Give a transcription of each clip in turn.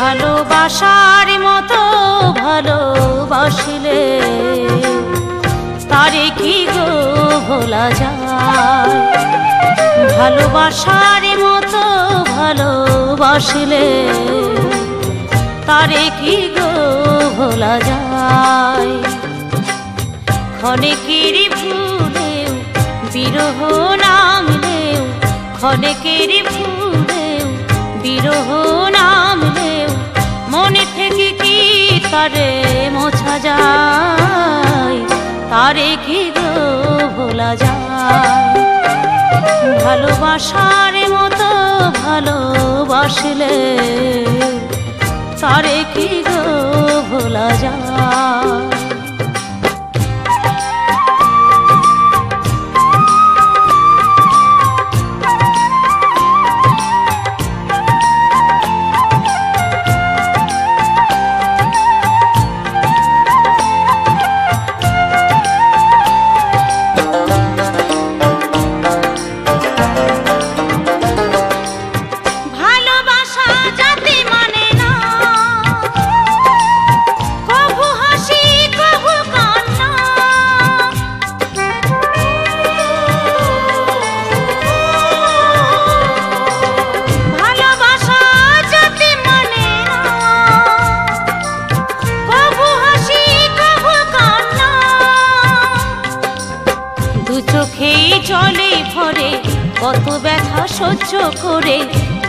ভালোবাসার মতো ভালোবাসলে তারে কি গো ভোলা যায়। ভালোবাসার মতো ভালোবাসলে তারে কি গো ভোলা যায়। ক্ষণেকের ভুলেও বিরহ নামলেও, ক্ষণেকের ভুলেও বিরহ নামলেও মনে থেকে কি তারে মোছা যায়। তারে কি গো ভোলা যায়। ভালোবাসার মতো ভালোবাসলে তারে কি গো ভোলা যায়। জলে ভরে কত ব্যথা সহ্য করে,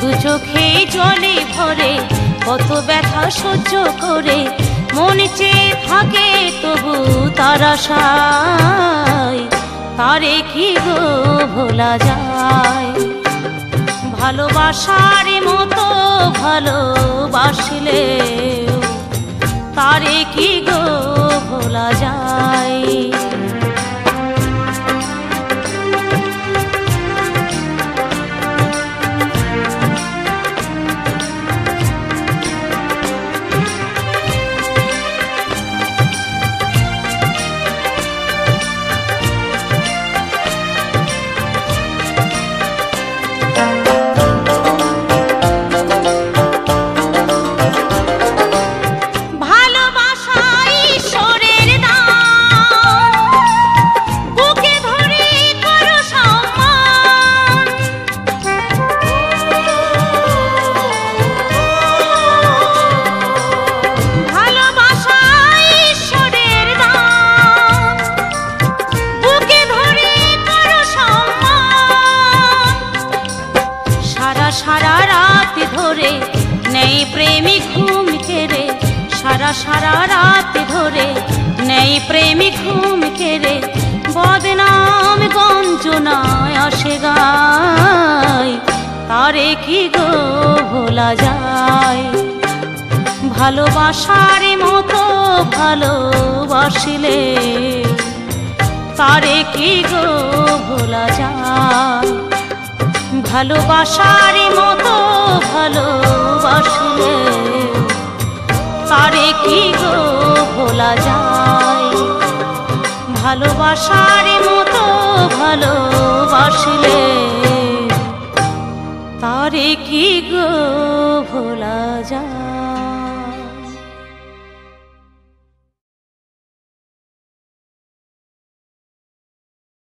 দু চোখে জলে ভরে কত ব্যথা সহ্য করে মন চেয়ে থাকে তবু তার আশায়। তারে কি গো ভোলা যায়। ভালোবাসার মতো ভালোবাসলে তারে কি গো ভোলা যায়। সারা রাত ধরে নেই প্রেমিক ঘুম কেড়ে, সারা রাত ধরে নেই প্রেমিক ঘুম কেড়ে বদনাম গঞ্জনায় আসে গায়। তারে কি গো ভোলা যায়। ভালোবাসার মতো ভালোবাসলে তারে কি গো ভোলা যায়। ভালোবাসার মতো ভালোবাসলে তারে কি গো ভোলা যায়। ভালোবাসার মতো ভালোবাসলে তারে কি গো ভোলা যায়।